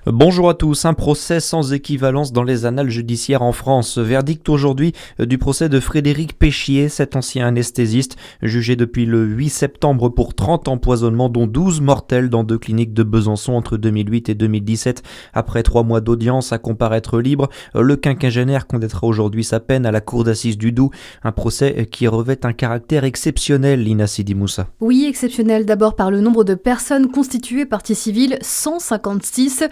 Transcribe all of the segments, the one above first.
Bonjour à tous, un procès sans équivalence dans les annales judiciaires en France. Verdict aujourd'hui du procès de Frédéric Péchier, cet ancien anesthésiste, jugé depuis le 8 septembre pour 30 empoisonnements dont 12 mortels dans 2 cliniques de Besançon entre 2008 et 2017. Après 3 mois d'audience à comparaître libre, le quinquagénaire connaîtra aujourd'hui sa peine à la cour d'assises du Doubs. Un procès qui revêt un caractère exceptionnel, Lina Sidi Moussa. Oui, exceptionnel d'abord par le nombre de personnes constituées partie civile, 156,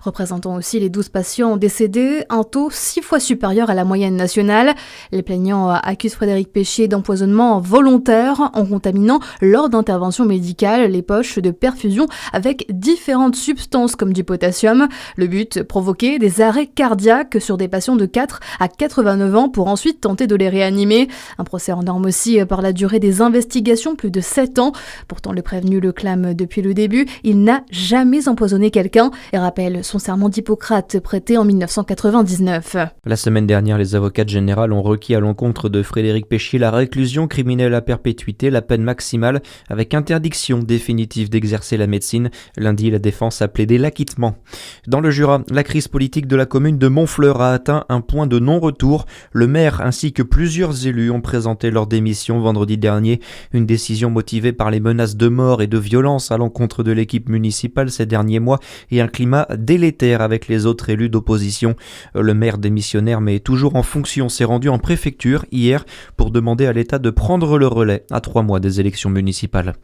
représentant aussi les 12 patients décédés, un taux 6 fois supérieur à la moyenne nationale. Les plaignants accusent Frédéric Péchier d'empoisonnement volontaire en contaminant lors d'interventions médicales les poches de perfusion avec différentes substances comme du potassium. Le but, provoquer des arrêts cardiaques sur des patients de 4 à 89 ans pour ensuite tenter de les réanimer. Un procès en norme aussi par la durée des investigations, plus de 7 ans. Pourtant, le prévenu le clame depuis le début. Il n'a jamais empoisonné quelqu'un et rappelle son serment d'Hippocrate prêté en 1999. La semaine dernière, les avocats généraux ont requis à l'encontre de Frédéric Péchier la réclusion criminelle à perpétuité, la peine maximale, avec interdiction définitive d'exercer la médecine. Lundi, la défense a plaidé l'acquittement. Dans le Jura, la crise politique de la commune de Montfleur a atteint un point de non-retour. Le maire ainsi que plusieurs élus ont présenté leur démission vendredi dernier. Une décision motivée par les menaces de mort et de violence à l'encontre de l'équipe municipale ces derniers mois et un climat délétère avec les autres élus d'opposition. Le maire démissionnaire mais toujours en fonction s'est rendu en préfecture hier pour demander à l'État de prendre le relais à 3 mois des élections municipales.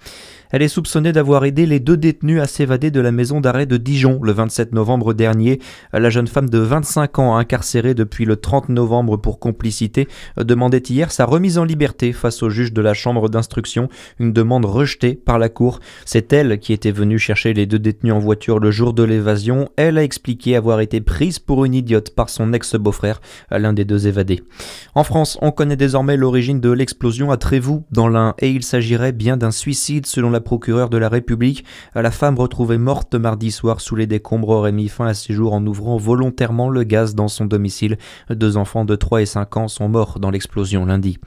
Elle est soupçonnée d'avoir aidé les 2 détenus à s'évader de la maison d'arrêt de Dijon le 27 novembre dernier. La jeune femme de 25 ans, incarcérée depuis le 30 novembre pour complicité, demandait hier sa remise en liberté face au juge de la chambre d'instruction, une demande rejetée par la cour. C'est elle qui était venue chercher les 2 détenus en voiture le jour de l'évasion. Elle a expliqué avoir été prise pour une idiote par son ex-beau-frère, l'un des 2 évadés. En France, on connaît désormais l'origine de l'explosion à Trévoux, dans l'Ain, et il s'agirait bien d'un suicide selon la procureure de la République. La femme retrouvée morte mardi soir sous les décombres aurait mis fin à ses jours en ouvrant volontairement le gaz dans son domicile. 2 enfants de 3 et 5 ans sont morts dans l'explosion lundi.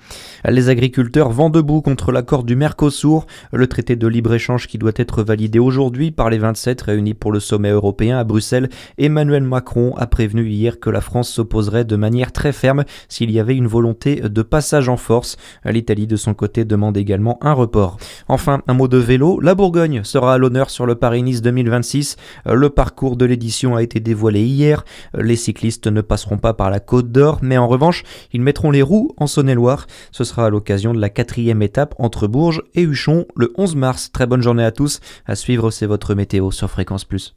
Les agriculteurs vont debout contre l'accord du Mercosur, le traité de libre-échange qui doit être validé aujourd'hui par les 27 réunis pour le sommet européen à Bruxelles. Emmanuel Macron a prévenu hier que la France s'opposerait de manière très ferme s'il y avait une volonté de passage en force. L'Italie de son côté demande également un report. Enfin, un mot de vélo, la Bourgogne sera à l'honneur sur le Paris-Nice 2026. Le parcours de l'édition a été dévoilé hier. Les cyclistes ne passeront pas par la Côte d'Or, mais en revanche, ils mettront les roues en Saône-et-Loire. Ce sera à l'occasion de la 4e étape entre Bourges et Huchon le 11 mars. Très bonne journée à tous. À suivre, c'est votre météo sur Fréquence Plus.